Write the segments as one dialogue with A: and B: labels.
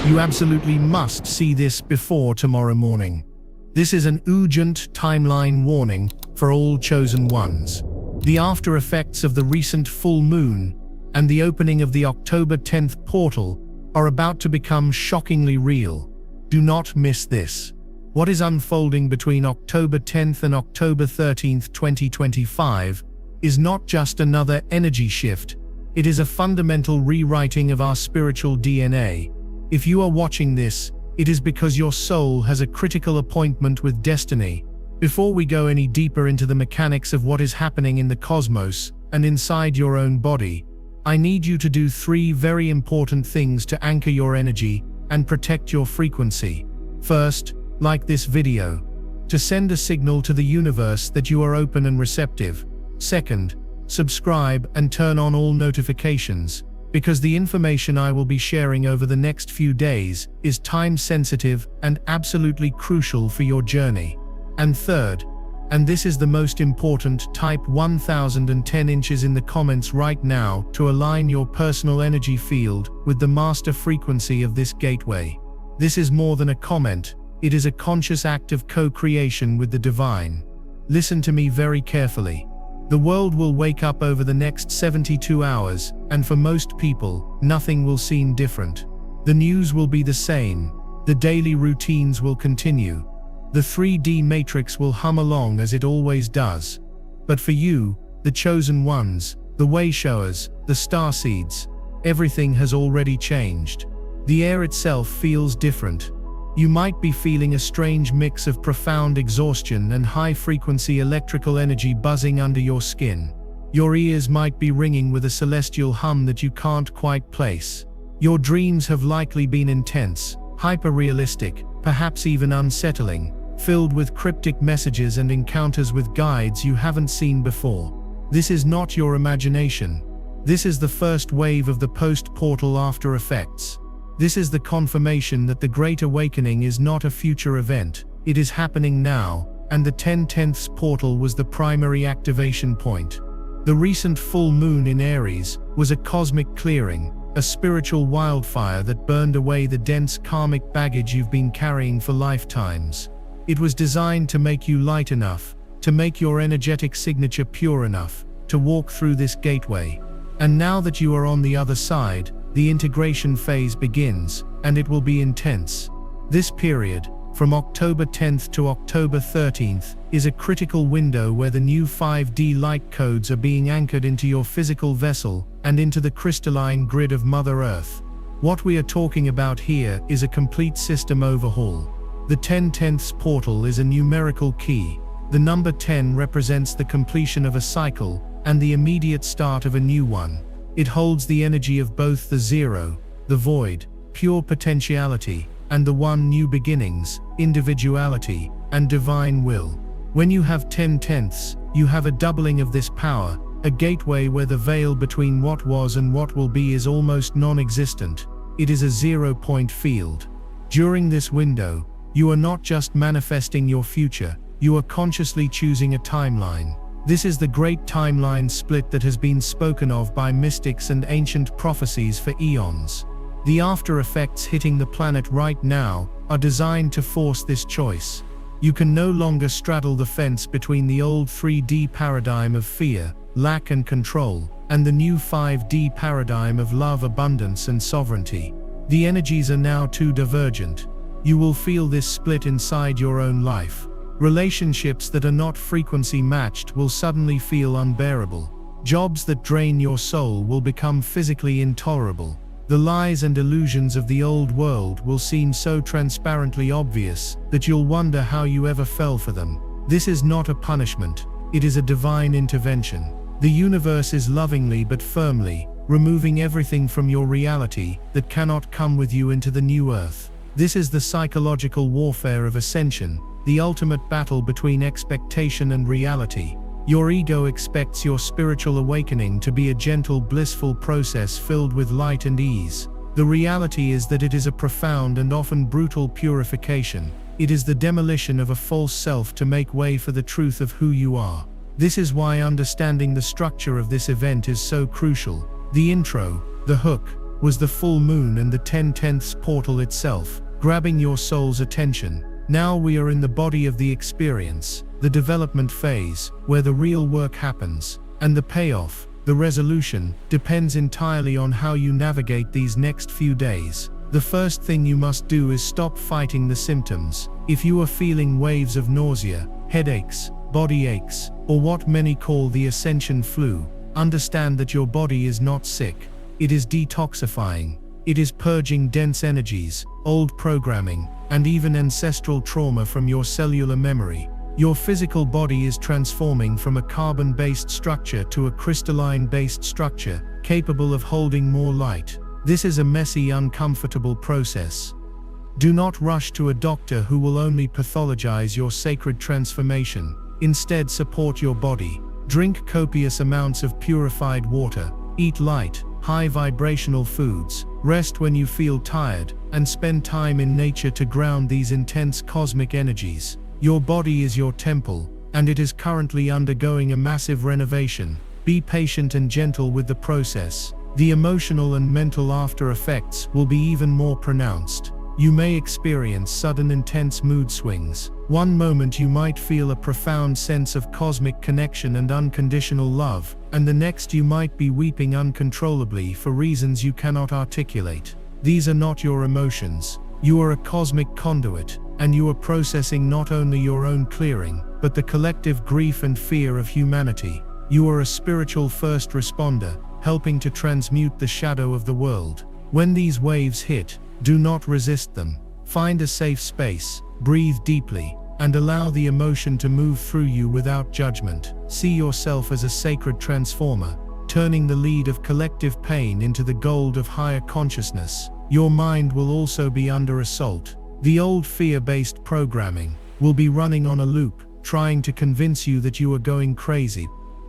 A: You absolutely must see this before tomorrow morning. This is an urgent timeline warning for all chosen ones. The after effects of the recent full moon and the opening of the October 10th portal are about to become shockingly real. Do not miss this. What is unfolding between October 10th and October 13th, 2025 is not just another energy shift, it is a fundamental rewriting of our spiritual DNA. If you are watching this, it is because your soul has a critical appointment with destiny. Before we go any deeper into the mechanics of what is happening in the cosmos and inside your own body, I need you to do 3 very important things to anchor your energy and protect your frequency. First, like this video, to send a signal to the universe that you are open and receptive. Second, subscribe and turn on all notifications, because the information I will be sharing over the next few days is time-sensitive and absolutely crucial for your journey. And third, and this is the most important, type 1010 inches in the comments right now to align your personal energy field with the master frequency of this gateway. This is more than a comment, it is a conscious act of co-creation with the divine. Listen to me very carefully. The world will wake up over the next 72 hours, and for most people, nothing will seem different. The news will be the same, the daily routines will continue. The 3D matrix will hum along as it always does. But for you, the chosen ones, the way-showers, the starseeds, everything has already changed. The air itself feels different. You might be feeling a strange mix of profound exhaustion and high-frequency electrical energy buzzing under your skin. Your ears might be ringing with a celestial hum that you can't quite place. Your dreams have likely been intense, hyper-realistic, perhaps even unsettling, filled with cryptic messages and encounters with guides you haven't seen before. This is not your imagination. This is the first wave of the post-portal after effects. This is the confirmation that the Great Awakening is not a future event, it is happening now, and the 10/10ths portal was the primary activation point. The recent full moon in Aries was a cosmic clearing, a spiritual wildfire that burned away the dense karmic baggage you've been carrying for lifetimes. It was designed to make you light enough, to make your energetic signature pure enough, to walk through this gateway. And now that you are on the other side, the integration phase begins, and it will be intense. This period, from October 10th to October 13th, is a critical window where the new 5D light codes are being anchored into your physical vessel and into the crystalline grid of Mother Earth. What we are talking about here is a complete system overhaul. The 10/10ths portal is a numerical key. The number 10 represents the completion of a cycle and the immediate start of a new one. It holds the energy of both the zero, the void, pure potentiality, and the one, new beginnings, individuality, and divine will. When you have 10/10ths, you have a doubling of this power, a gateway where the veil between what was and what will be is almost non-existent. It is a zero-point field. During this window, you are not just manifesting your future, you are consciously choosing a timeline. This is the great timeline split that has been spoken of by mystics and ancient prophecies for eons. The after effects hitting the planet right now are designed to force this choice. You can no longer straddle the fence between the old 3D paradigm of fear, lack and control, and the new 5D paradigm of love, abundance and sovereignty. The energies are now too divergent. You will feel this split inside your own life. Relationships that are not frequency matched will suddenly feel unbearable. Jobs that drain your soul will become physically intolerable. The lies and illusions of the old world will seem so transparently obvious that you'll wonder how you ever fell for them. This is not a punishment, it is a divine intervention. The universe is lovingly but firmly removing everything from your reality that cannot come with you into the new earth. This is the psychological warfare of Ascension, the ultimate battle between expectation and reality. Your ego expects your spiritual awakening to be a gentle, blissful process filled with light and ease. The reality is that it is a profound and often brutal purification. It is the demolition of a false self to make way for the truth of who you are. This is why understanding the structure of this event is so crucial. The intro, the hook, was the full moon and the 10/10ths portal itself, grabbing your soul's attention. Now we are in the body of the experience, the development phase, where the real work happens, and the payoff, the resolution, depends entirely on how you navigate these next few days. The first thing you must do is stop fighting the symptoms. If you are feeling waves of nausea, headaches, body aches, or what many call the Ascension flu, understand that your body is not sick. It is detoxifying. It is purging dense energies, old programming, and even ancestral trauma from your cellular memory. Your physical body is transforming from a carbon-based structure to a crystalline-based structure, capable of holding more light. This is a messy, uncomfortable process. Do not rush to a doctor who will only pathologize your sacred transformation. Instead, support your body. Drink copious amounts of purified water. Eat light, high vibrational foods. Rest when you feel tired, and spend time in nature to ground these intense cosmic energies. Your body is your temple, and it is currently undergoing a massive renovation. Be patient and gentle with the process. The emotional and mental after effects will be even more pronounced. You may experience sudden intense mood swings. One moment you might feel a profound sense of cosmic connection and unconditional love, and the next you might be weeping uncontrollably for reasons you cannot articulate. These are not your emotions. You are a cosmic conduit, and you are processing not only your own clearing, but the collective grief and fear of humanity. You are a spiritual first responder, helping to transmute the shadow of the world. When these waves hit, do not resist them. Find a safe space, breathe deeply, and allow the emotion to move through you without judgment. See yourself as a sacred transformer, turning the lead of collective pain into the gold of higher consciousness. Your mind will also be under assault. The old fear-based programming will be running on a loop, trying to convince you that you are going crazy,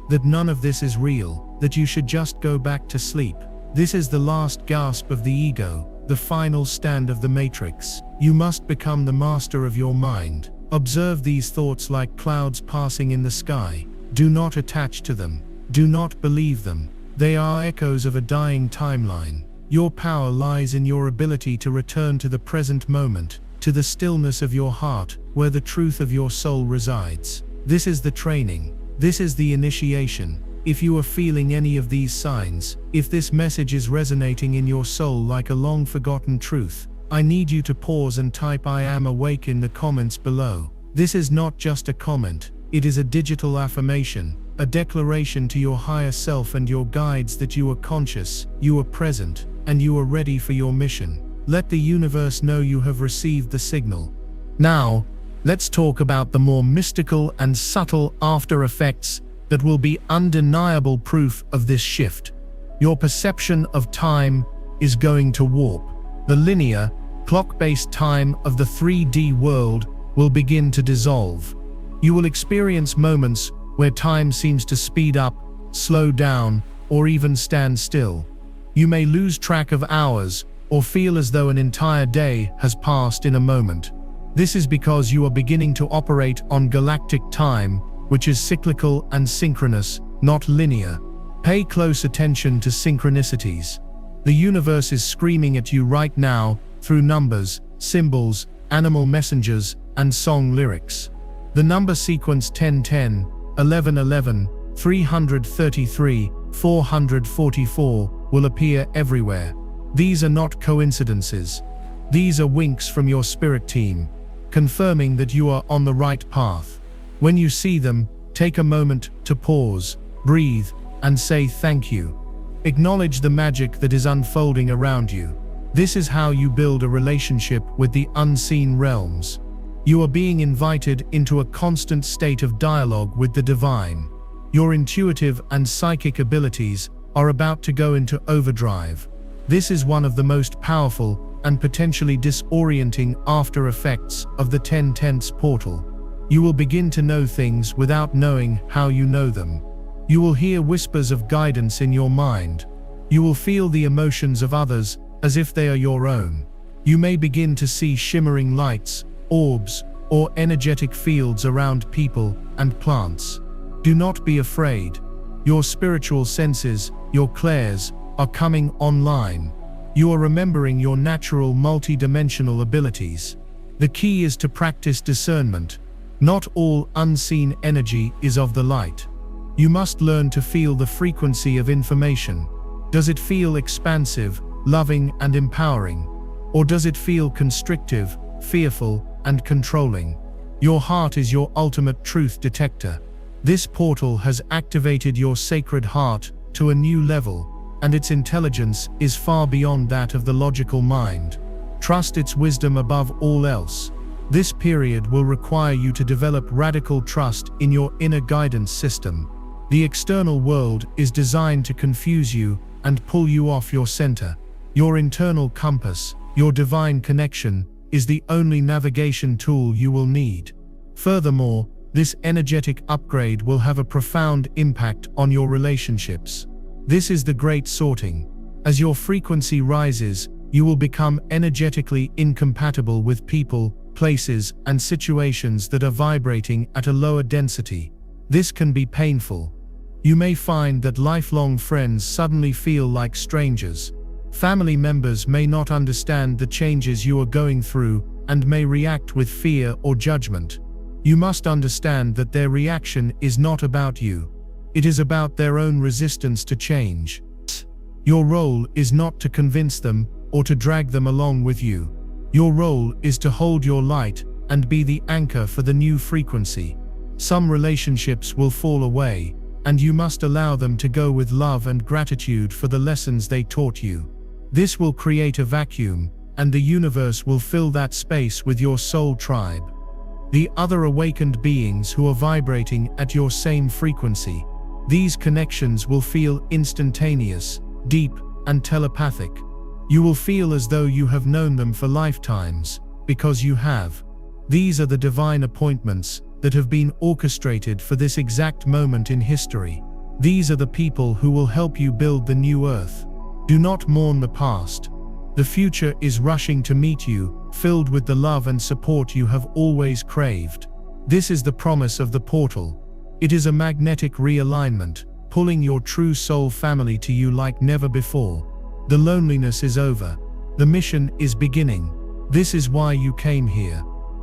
A: that none of this is real, that you should just go back to sleep. This is the last gasp of the ego, the final stand of the matrix. You must become the master of your mind. Observe these thoughts like clouds passing in the sky. Do not attach to them. Do not believe them. They are echoes of a dying timeline. Your power lies in your ability to return to the present moment, to the stillness of your heart, where the truth of your soul resides. This is the training. This is the initiation. If you are feeling any of these signs, if this message is resonating in your soul like a long-forgotten truth, I need you to pause and type "I am awake" in the comments below. This is not just a comment, it is a digital affirmation, a declaration to your higher self and your guides that you are conscious, you are present, and you are ready for your mission. Let the universe know you have received the signal. Now, let's talk about the more mystical and subtle after effects that will be undeniable proof of this shift. Your perception of time is going to warp. The linear, clock-based time of the 3D world will begin to dissolve. You will experience moments where time seems to speed up, slow down, or even stand still. You may lose track of hours, or feel as though an entire day has passed in a moment. This is because you are beginning to operate on galactic time, which is cyclical and synchronous, not linear. Pay close attention to synchronicities. The universe is screaming at you right now through numbers, symbols, animal messengers, and song lyrics. The number sequence 1010, 1111, 333, 444 will appear everywhere. These are not coincidences. These are winks from your spirit team, confirming that you are on the right path. When you see them, take a moment to pause, breathe, and say thank you. Acknowledge the magic that is unfolding around you. This is how you build a relationship with the unseen realms. You are being invited into a constant state of dialogue with the divine. Your intuitive and psychic abilities are about to go into overdrive. This is one of the most powerful and potentially disorienting after effects of the 10/10ths portal. You will begin to know things without knowing how you know them. You will hear whispers of guidance in your mind. You will feel the emotions of others as if they are your own. You may begin to see shimmering lights, orbs, or energetic fields around people and plants. Do not be afraid. Your spiritual senses, your clairs, are coming online. You are remembering your natural multi-dimensional abilities. The key is to practice discernment. Not all unseen energy is of the light. You must learn to feel the frequency of information. Does it feel expansive, loving, and empowering? Or does it feel constrictive, fearful, and controlling? Your heart is your ultimate truth detector. This portal has activated your sacred heart to a new level, and its intelligence is far beyond that of the logical mind. Trust its wisdom above all else. This period will require you to develop radical trust in your inner guidance system. The external world is designed to confuse you and pull you off your center. Your internal compass, your divine connection, is the only navigation tool you will need. Furthermore, this energetic upgrade will have a profound impact on your relationships. This is the great sorting. As your frequency rises, you will become energetically incompatible with people, places, and situations that are vibrating at a lower density. This can be painful. You may find that lifelong friends suddenly feel like strangers. Family members may not understand the changes you are going through and may react with fear or judgment. You must understand that their reaction is not about you. It is about their own resistance to change. Your role is not to convince them or to drag them along with you. Your role is to hold your light and be the anchor for the new frequency. Some relationships will fall away, and you must allow them to go with love and gratitude for the lessons they taught you. This will create a vacuum, and the universe will fill that space with your soul tribe. The other awakened beings who are vibrating at your same frequency. These connections will feel instantaneous, deep, and telepathic. You will feel as though you have known them for lifetimes, because you have. These are the divine appointments that have been orchestrated for this exact moment in history. These are the people who will help you build the new earth. Do not mourn the past. The future is rushing to meet you, filled with the love and support you have always craved. This is the promise of the portal. It is a magnetic realignment, pulling your true soul family to you like never before. The loneliness is over. The mission is beginning. This is why you came here.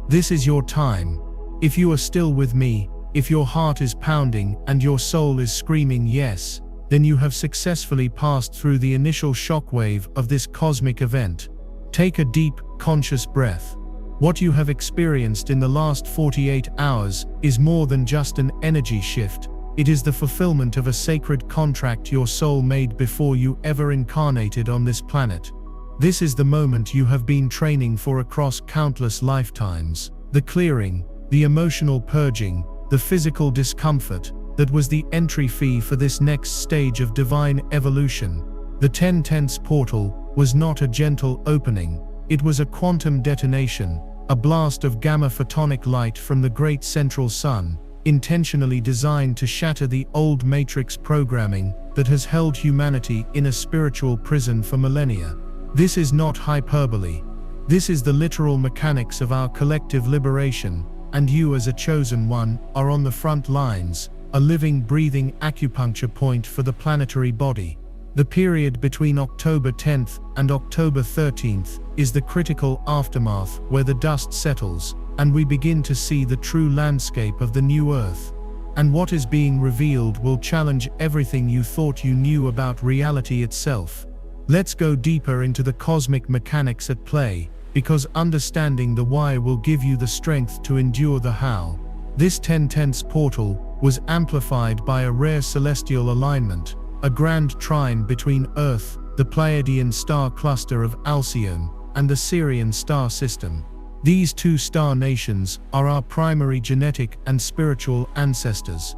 A: This is your time. If you are still with me, if your heart is pounding and your soul is screaming yes, then you have successfully passed through the initial shockwave of this cosmic event. Take a deep, conscious breath. What you have experienced in the last 48 hours is more than just an energy shift. It is the fulfillment of a sacred contract your soul made before you ever incarnated on this planet. This is the moment you have been training for across countless lifetimes. The clearing, the emotional purging, the physical discomfort, that was the entry fee for this next stage of divine evolution. The 10/10 portal was not a gentle opening. It was a quantum detonation, a blast of gamma photonic light from the great central sun, intentionally designed to shatter the old matrix programming that has held humanity in a spiritual prison for millennia. This is not hyperbole. This is the literal mechanics of our collective liberation, and you as a chosen one are on the front lines, a living, breathing acupuncture point for the planetary body. The period between October 10th and October 13th is the critical aftermath where the dust settles, and we begin to see the true landscape of the new Earth. And what is being revealed will challenge everything you thought you knew about reality itself. Let's go deeper into the cosmic mechanics at play, because understanding the why will give you the strength to endure the how. This 10/10 portal was amplified by a rare celestial alignment, a grand trine between Earth, the Pleiadian star cluster of Alcyone, and the Sirian star system. These two star nations are our primary genetic and spiritual ancestors.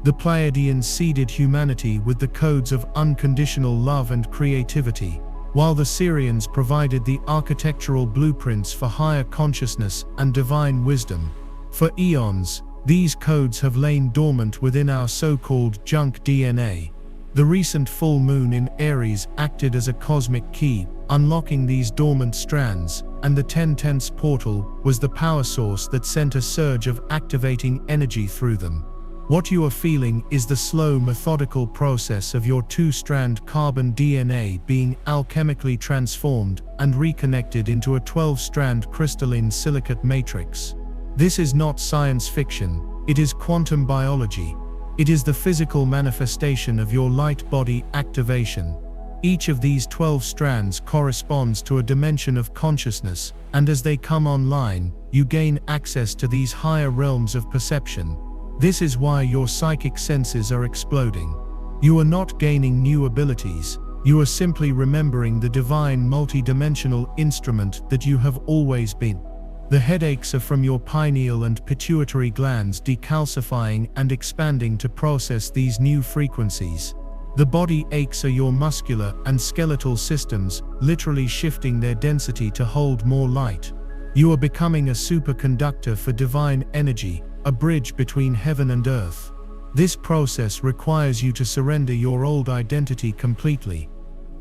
A: The Pleiadians seeded humanity with the codes of unconditional love and creativity, while the Sirians provided the architectural blueprints for higher consciousness and divine wisdom. For eons, these codes have lain dormant within our so-called junk DNA. The recent full moon in Aries acted as a cosmic key, unlocking these dormant strands, and the 10/10 portal was the power source that sent a surge of activating energy through them. What you are feeling is the slow, methodical process of your two-strand carbon DNA being alchemically transformed and reconnected into a 12-strand crystalline silicate matrix. This is not science fiction, it is quantum biology. It is the physical manifestation of your light body activation. Each of these 12 strands corresponds to a dimension of consciousness, and as they come online, you gain access to these higher realms of perception. This is why your psychic senses are exploding. You are not gaining new abilities, you are simply remembering the divine multi-dimensional instrument that you have always been. The headaches are from your pineal and pituitary glands decalcifying and expanding to process these new frequencies. The body aches are your muscular and skeletal systems literally shifting their density to hold more light. You are becoming a superconductor for divine energy, a bridge between heaven and earth. This process requires you to surrender your old identity completely.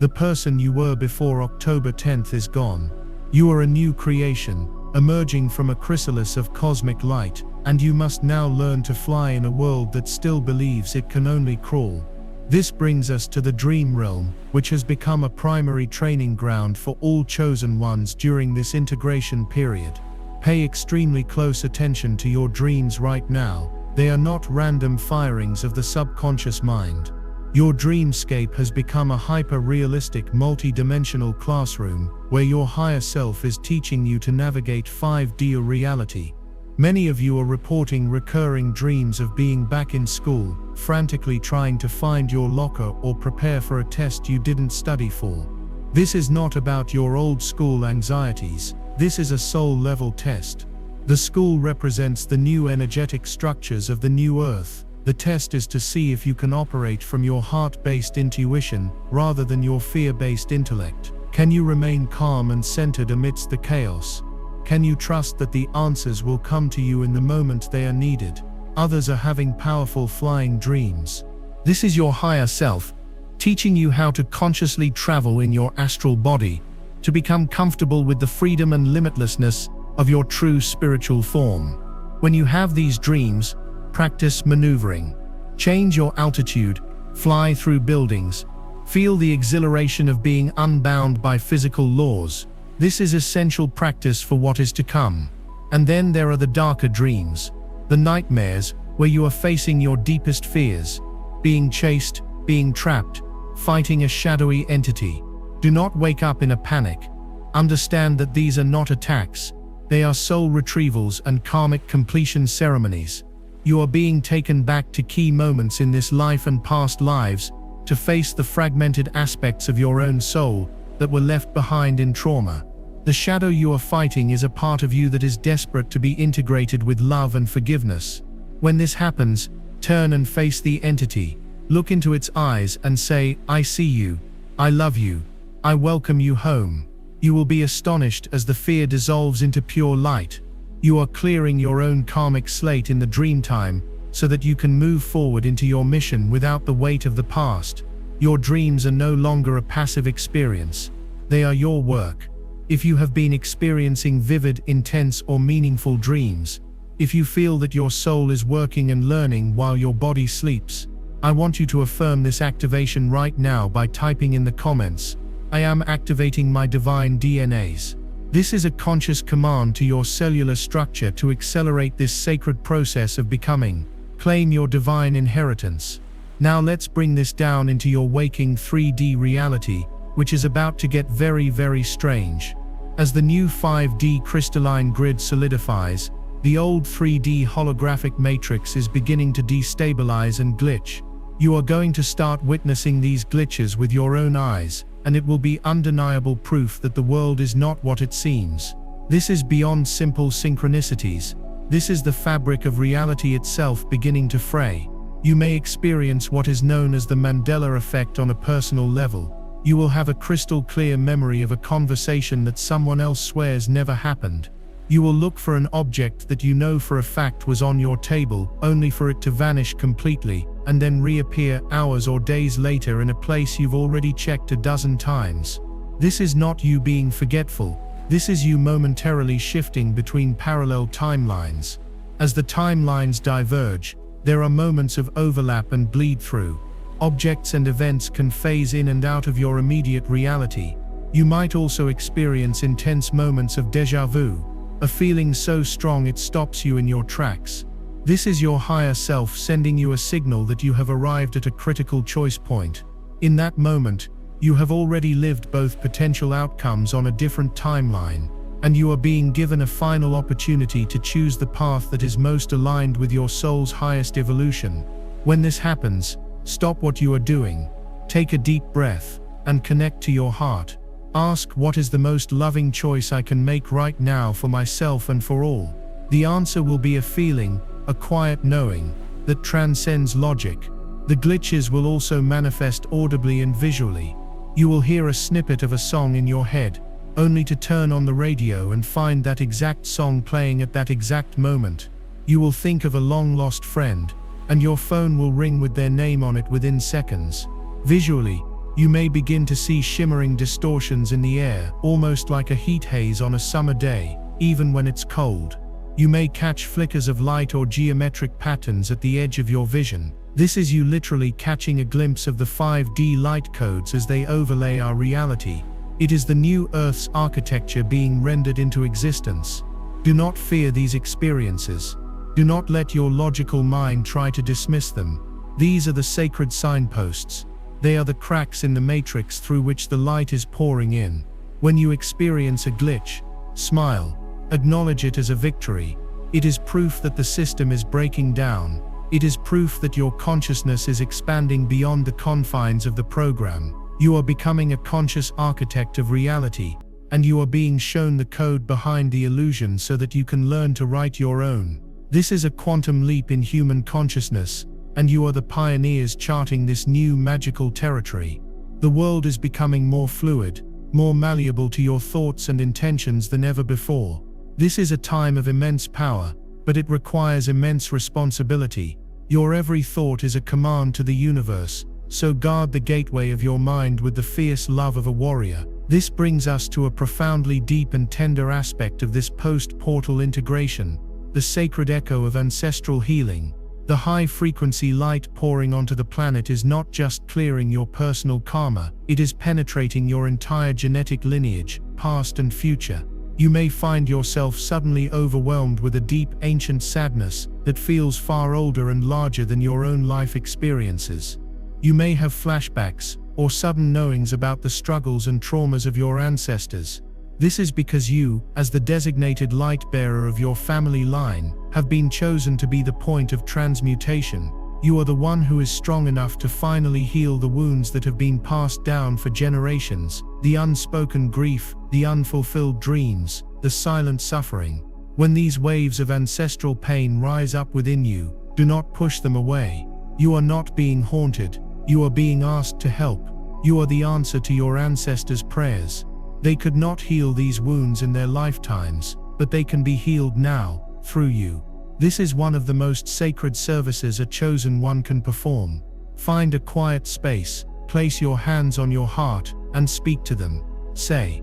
A: The person you were before October 10th is gone. You are a new creation, emerging from a chrysalis of cosmic light, and you must now learn to fly in a world that still believes it can only crawl. This brings us to the dream realm, which has become a primary training ground for all chosen ones during this integration period. Pay extremely close attention to your dreams right now. They are not random firings of the subconscious mind. Your dreamscape has become a hyper-realistic multi-dimensional classroom where your higher self is teaching you to navigate 5D reality. Many of you are reporting recurring dreams of being back in school, frantically trying to find your locker or prepare for a test you didn't study for. This is not about your old school anxieties. This is a soul-level test. The school represents the new energetic structures of the new earth. The test is to see if you can operate from your heart-based intuition rather than your fear-based intellect. Can you remain calm and centered amidst the chaos? Can you trust that the answers will come to you in the moment they are needed? Others are having powerful flying dreams. This is your higher self, teaching you how to consciously travel in your astral body, to become comfortable with the freedom and limitlessness of your true spiritual form. When you have these dreams, practice maneuvering. Change your altitude, fly through buildings, feel the exhilaration of being unbound by physical laws. This is essential practice for what is to come. And then there are the darker dreams, the nightmares where you are facing your deepest fears, being chased, being trapped, fighting a shadowy entity. Do not wake up in a panic. Understand that these are not attacks. They are soul retrievals and karmic completion ceremonies. You are being taken back to key moments in this life and past lives to face the fragmented aspects of your own soul that were left behind in trauma. The shadow you are fighting is a part of you that is desperate to be integrated with love and forgiveness. When this happens, turn and face the entity. Look into its eyes and say, "I see you. I love you. I welcome you home." You will be astonished as the fear dissolves into pure light. You are clearing your own karmic slate in the dream time so that you can move forward into your mission without the weight of the past. Your dreams are no longer a passive experience. They are your work. If you have been experiencing vivid, intense, or meaningful dreams, if you feel that your soul is working and learning while your body sleeps, I want you to affirm this activation right now by typing in the comments, "I am activating my divine DNAs." This is a conscious command to your cellular structure to accelerate this sacred process of becoming. Claim your divine inheritance. Now let's bring this down into your waking 3D reality, which is about to get very, very strange. As the new 5D crystalline grid solidifies, the old 3D holographic matrix is beginning to destabilize and glitch. You are going to start witnessing these glitches with your own eyes, and it will be undeniable proof that the world is not what it seems. This is beyond simple synchronicities. This is the fabric of reality itself beginning to fray. You may experience what is known as the Mandela effect on a personal level. You will have a crystal clear memory of a conversation that someone else swears never happened. You will look for an object that you know for a fact was on your table, only for it to vanish completely, and then reappear hours or days later in a place you've already checked a dozen times. This is not you being forgetful. This is you momentarily shifting between parallel timelines. As the timelines diverge, There are moments of overlap and bleed through. Objects and events can phase in and out of your immediate reality. You might also experience intense moments of déjà vu, a feeling so strong it stops you in your tracks. This is your higher self sending you a signal that you have arrived at a critical choice point. In that moment, you have already lived both potential outcomes on a different timeline, and you are being given a final opportunity to choose the path that is most aligned with your soul's highest evolution. When this happens, stop what you are doing, take a deep breath, and connect to your heart. Ask, what is the most loving choice I can make right now for myself and for all? The answer will be a feeling, a quiet knowing, that transcends logic. The glitches will also manifest audibly and visually. You will hear a snippet of a song in your head, only to turn on the radio and find that exact song playing at that exact moment. You will think of a long-lost friend, and your phone will ring with their name on it within seconds. Visually, you may begin to see shimmering distortions in the air, almost like a heat haze on a summer day, even when it's cold. You may catch flickers of light or geometric patterns at the edge of your vision. This is you literally catching a glimpse of the 5D light codes as they overlay our reality. It is the new Earth's architecture being rendered into existence. Do not fear these experiences. Do not let your logical mind try to dismiss them. These are the sacred signposts. They are the cracks in the matrix through which the light is pouring in. When you experience a glitch, smile. Acknowledge it as a victory. It is proof that the system is breaking down. It is proof that your consciousness is expanding beyond the confines of the program. You are becoming a conscious architect of reality, and you are being shown the code behind the illusion so that you can learn to write your own. This is a quantum leap in human consciousness, and you are the pioneers charting this new magical territory. The world is becoming more fluid, more malleable to your thoughts and intentions than ever before. This is a time of immense power, but it requires immense responsibility. Your every thought is a command to the universe, so guard the gateway of your mind with the fierce love of a warrior. This brings us to a profoundly deep and tender aspect of this post-portal integration, the sacred echo of ancestral healing. The high-frequency light pouring onto the planet is not just clearing your personal karma, it is penetrating your entire genetic lineage, past and future. You may find yourself suddenly overwhelmed with a deep, ancient sadness that feels far older and larger than your own life experiences. You may have flashbacks or sudden knowings about the struggles and traumas of your ancestors. This is because you, as the designated light bearer of your family line, have been chosen to be the point of transmutation. You are the one who is strong enough to finally heal the wounds that have been passed down for generations, the unspoken grief, the unfulfilled dreams, the silent suffering. When these waves of ancestral pain rise up within you, do not push them away. You are not being haunted, you are being asked to help. You are the answer to your ancestors' prayers. They could not heal these wounds in their lifetimes, but they can be healed now, through you. This is one of the most sacred services a chosen one can perform. Find a quiet space, place your hands on your heart, and speak to them. Say,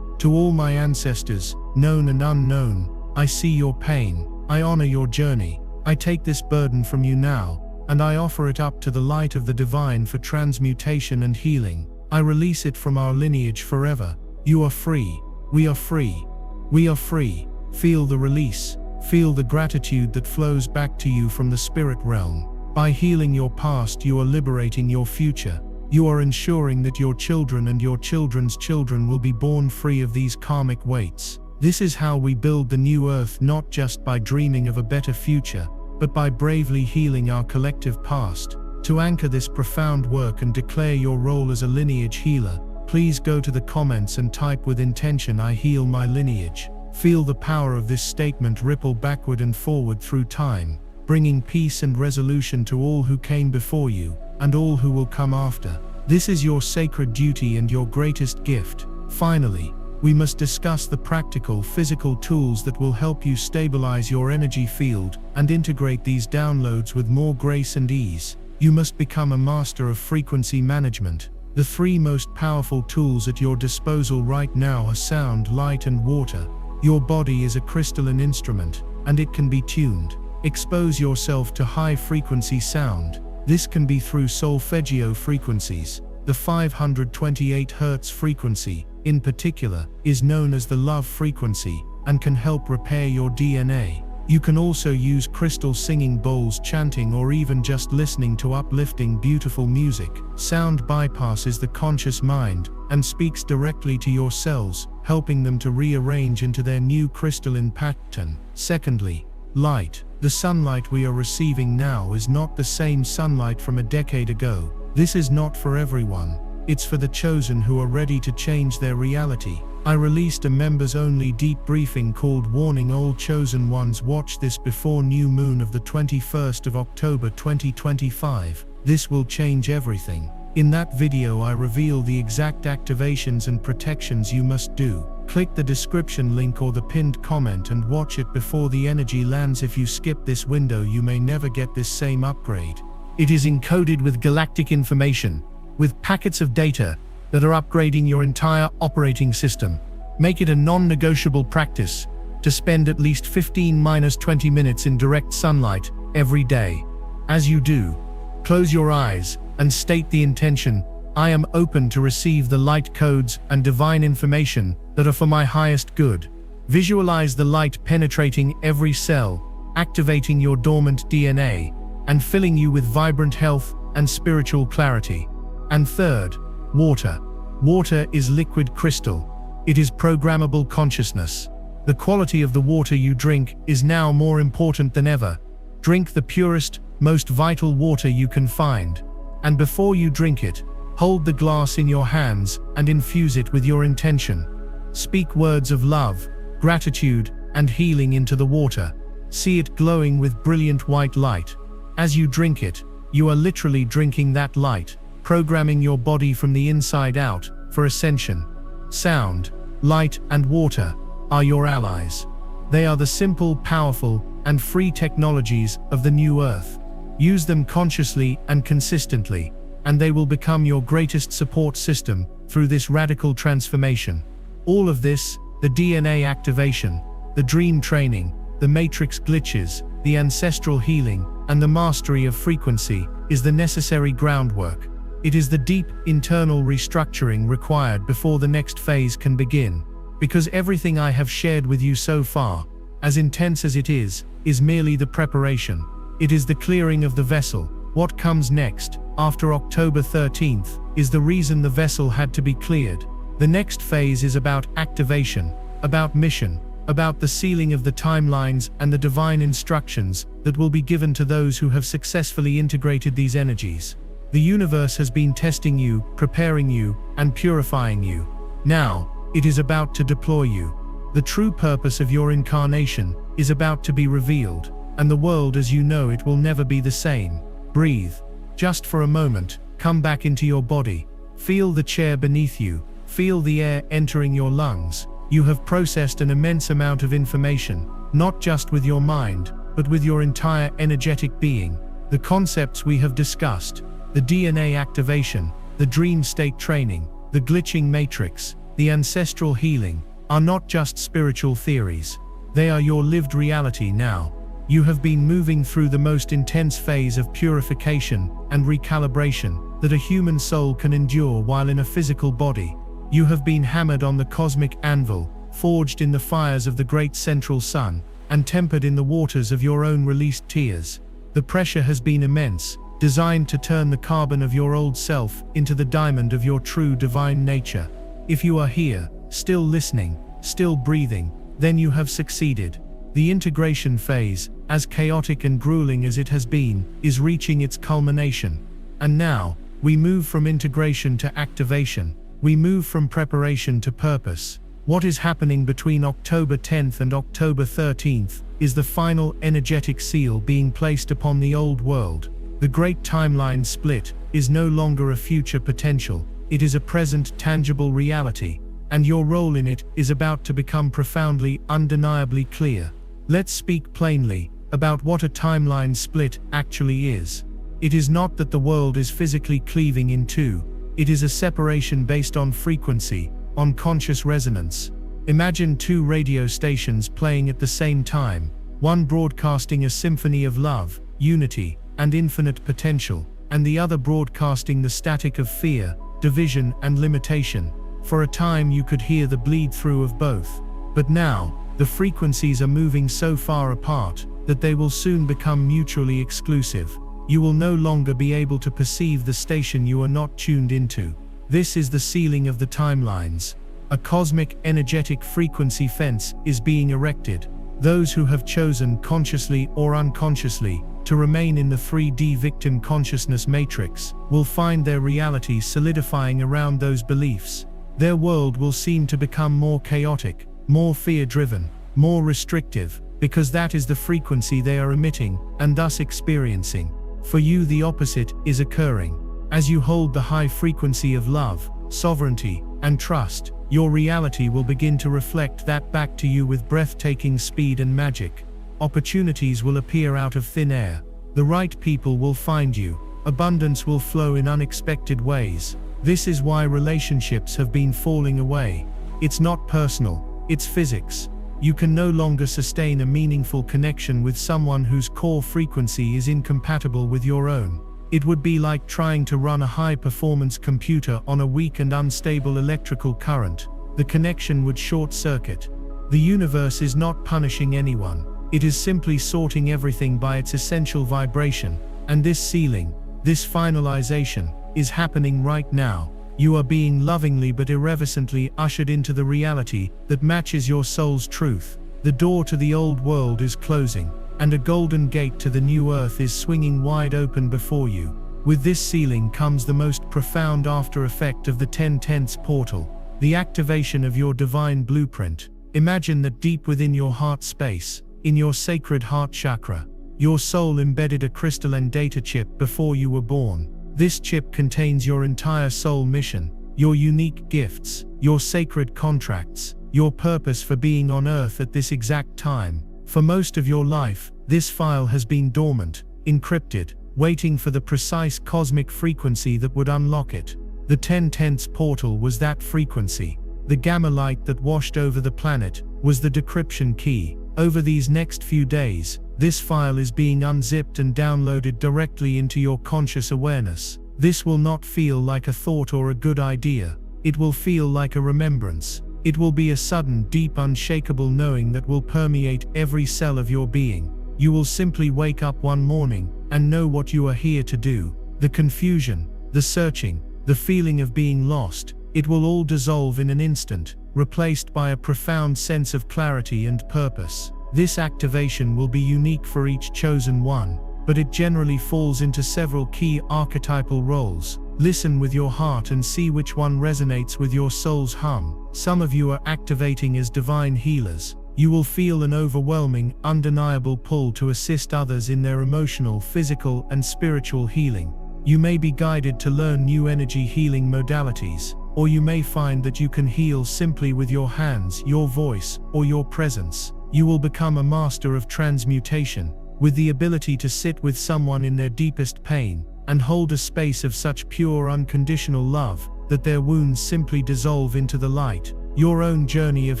A: "To all my ancestors, known and unknown, I see your pain, I honor your journey. I take this burden from you now, and I offer it up to the light of the divine for transmutation and healing. I release it from our lineage forever. You are free. We are free. We are free." Feel the release. Feel the gratitude that flows back to you from the spirit realm. By healing your past, you are liberating your future. You are ensuring that your children and your children's children will be born free of these karmic weights. This is how we build the new earth, not just by dreaming of a better future, but by bravely healing our collective past. To anchor this profound work and declare your role as a lineage healer, please go to the comments and type with intention, "I heal my lineage." Feel the power of this statement ripple backward and forward through time, bringing peace and resolution to all who came before you, and all who will come after. This is your sacred duty and your greatest gift. Finally, we must discuss the practical, physical tools that will help you stabilize your energy field and integrate these downloads with more grace and ease. You must become a master of frequency management. The three most powerful tools at your disposal right now are sound, light, and water. Your body is a crystalline instrument, and it can be tuned. Expose yourself to high-frequency sound. This can be through solfeggio frequencies. The 528 Hz frequency, in particular, is known as the love frequency and can help repair your DNA. You can also use crystal singing bowls, chanting, or even just listening to uplifting, beautiful music. Sound bypasses the conscious mind and speaks directly to your cells, helping them to rearrange into their new crystalline pattern. Secondly, light. The sunlight we are receiving now is not the same sunlight from a decade ago. This is not for everyone. It's for the chosen who are ready to change their reality. I released a members-only deep briefing called Warning All Chosen Ones, watch this before new moon of the 21st of October 2025. This will change everything. In that video I reveal the exact activations and protections you must do. Click the description link or the pinned comment and watch it before the energy lands. If you skip this window, you may never get this same upgrade. It is encoded with galactic information, with packets of data that are upgrading your entire operating system. Make it a non-negotiable practice to spend at least 15–20 minutes in direct sunlight every day. As you do, close your eyes and state the intention: I am open to receive the light codes and divine information that are for my highest good. Visualize the light penetrating every cell, activating your dormant DNA, and filling you with vibrant health and spiritual clarity. And third, water. Water is liquid crystal. It is programmable consciousness. The quality of the water you drink is now more important than ever. Drink the purest, most vital water you can find. And before you drink it, hold the glass in your hands and infuse it with your intention. Speak words of love, gratitude, and healing into the water. See it glowing with brilliant white light. As you drink it, you are literally drinking that light, programming your body from the inside out for ascension. Sound, light, and water are your allies. They are the simple, powerful, and free technologies of the new earth. Use them consciously and consistently, and they will become your greatest support system through this radical transformation. All of this, the DNA activation, the dream training, the matrix glitches, the ancestral healing, and the mastery of frequency, is the necessary groundwork. It is the deep, internal restructuring required before the next phase can begin. Because everything I have shared with you so far, as intense as it is merely the preparation. It is the clearing of the vessel. What comes next, after October 13th, is the reason the vessel had to be cleared. The next phase is about activation, about mission, about the sealing of the timelines and the divine instructions that will be given to those who have successfully integrated these energies. The universe has been testing you, preparing you, and purifying you. Now, it is about to deploy you. The true purpose of your incarnation is about to be revealed, and the world as you know it will never be the same. Breathe. Just for a moment, come back into your body. Feel the chair beneath you. Feel the air entering your lungs. You have processed an immense amount of information, not just with your mind, but with your entire energetic being. The concepts we have discussed, the DNA activation, the dream state training, the glitching matrix, the ancestral healing, are not just spiritual theories. They are your lived reality now. You have been moving through the most intense phase of purification and recalibration that a human soul can endure while in a physical body. You have been hammered on the cosmic anvil, forged in the fires of the great central sun, and tempered in the waters of your own released tears. The pressure has been immense, designed to turn the carbon of your old self into the diamond of your true divine nature. If you are here, still listening, still breathing, then you have succeeded. The integration phase, as chaotic and grueling as it has been, is reaching its culmination. And now, we move from integration to activation. We move from preparation to purpose. What is happening between October 10th and October 13th is the final energetic seal being placed upon the old world. The great timeline split is no longer a future potential. It is a present, tangible reality, and your role in it is about to become profoundly, undeniably clear. Let's speak plainly about what a timeline split actually is. It is not that the world is physically cleaving in two. It is a separation based on frequency, on conscious resonance. Imagine two radio stations playing at the same time. one broadcasting a symphony of love, unity, and infinite potential, and the other broadcasting the static of fear, division, and limitation. For a time you could hear the bleed-through of both. But now, the frequencies are moving so far apart that they will soon become mutually exclusive. You will no longer be able to perceive the station you are not tuned into. This is the sealing of the timelines. A cosmic, energetic frequency fence is being erected. Those who have chosen, consciously or unconsciously, to remain in the 3D victim consciousness matrix will find their reality solidifying around those beliefs. Their world will seem to become more chaotic, more fear-driven, more restrictive, because that is the frequency they are emitting and thus experiencing. For you, the opposite is occurring. As you hold the high frequency of love, sovereignty, and trust, your reality will begin to reflect that back to you with breathtaking speed and magic. Opportunities will appear out of thin air. The right people will find you. Abundance will flow in unexpected ways. This is why relationships have been falling away. It's not personal, it's physics. You can no longer sustain a meaningful connection with someone whose core frequency is incompatible with your own. It would be like trying to run a high-performance computer on a weak and unstable electrical current. The connection would short-circuit. The universe is not punishing anyone. It is simply sorting everything by its essential vibration. And this sealing, this finalization, is happening right now. You are being lovingly but irrevocably ushered into the reality that matches your soul's truth. The door to the old world is closing, and a golden gate to the new earth is swinging wide open before you. With this sealing comes the most profound after effect of the 10/10 portal, the activation of your divine blueprint. Imagine that deep within your heart space, in your sacred heart chakra, your soul embedded a crystalline data chip before you were born. This chip contains your entire soul mission, your unique gifts, your sacred contracts, your purpose for being on Earth at this exact time. For most of your life, this file has been dormant, encrypted, waiting for the precise cosmic frequency that would unlock it. The 10/10 portal was that frequency. The gamma light that washed over the planet was the decryption key. Over these next few days, this file is being unzipped and downloaded directly into your conscious awareness. This will not feel like a thought or a good idea. It will feel like a remembrance. It will be a sudden, deep, unshakable knowing that will permeate every cell of your being. You will simply wake up one morning and know what you are here to do. The confusion, the searching, the feeling of being lost, it will all dissolve in an instant, replaced by a profound sense of clarity and purpose. This activation will be unique for each chosen one, but it generally falls into several key archetypal roles. Listen with your heart and see which one resonates with your soul's hum. Some of you are activating as divine healers. You will feel an overwhelming, undeniable pull to assist others in their emotional, physical, and spiritual healing. You may be guided to learn new energy healing modalities, or you may find that you can heal simply with your hands, your voice, or your presence. You will become a master of transmutation, with the ability to sit with someone in their deepest pain, and hold a space of such pure unconditional love, that their wounds simply dissolve into the light. Your own journey of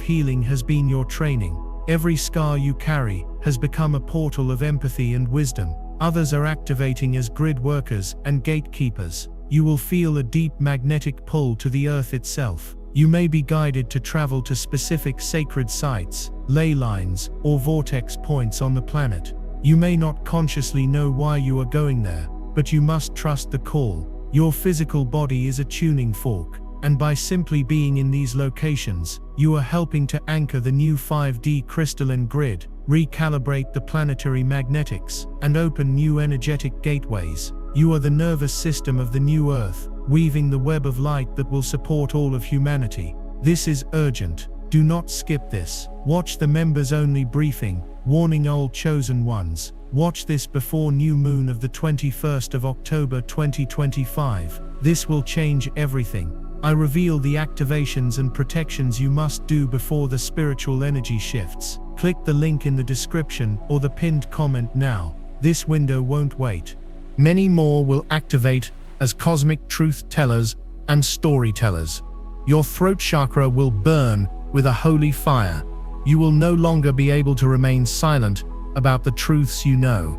A: healing has been your training. Every scar you carry has become a portal of empathy and wisdom. Others are activating as grid workers and gatekeepers. You will feel a deep magnetic pull to the earth itself. You may be guided to travel to specific sacred sites, ley lines, or vortex points on the planet. You may not consciously know why you are going there, but you must trust the call. Your physical body is a tuning fork, and by simply being in these locations, you are helping to anchor the new 5D crystalline grid, recalibrate the planetary magnetics, and open new energetic gateways. You are the nervous system of the new Earth, weaving the web of light that will support all of humanity. This is urgent. Do not skip this. Watch the members-only briefing, warning all chosen ones. Watch this before new moon of the 21st of October 2025. This will change everything. I reveal the activations and protections you must do before the spiritual energy shifts. Click the link in the description or the pinned comment now. This window won't wait. Many more will activate as cosmic truth tellers and storytellers. Your throat chakra will burn with a holy fire. You will no longer be able to remain silent about the truths you know.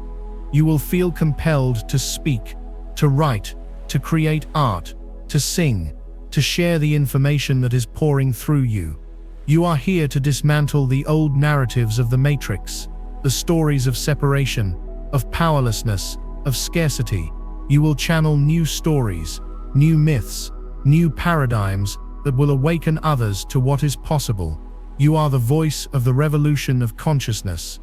A: You will feel compelled to speak, to write, to create art, to sing, to share the information that is pouring through you. You are here to dismantle the old narratives of the Matrix, the stories of separation, of powerlessness, of scarcity. You will channel new stories, new myths, new paradigms that will awaken others to what is possible. You are the voice of the revolution of consciousness.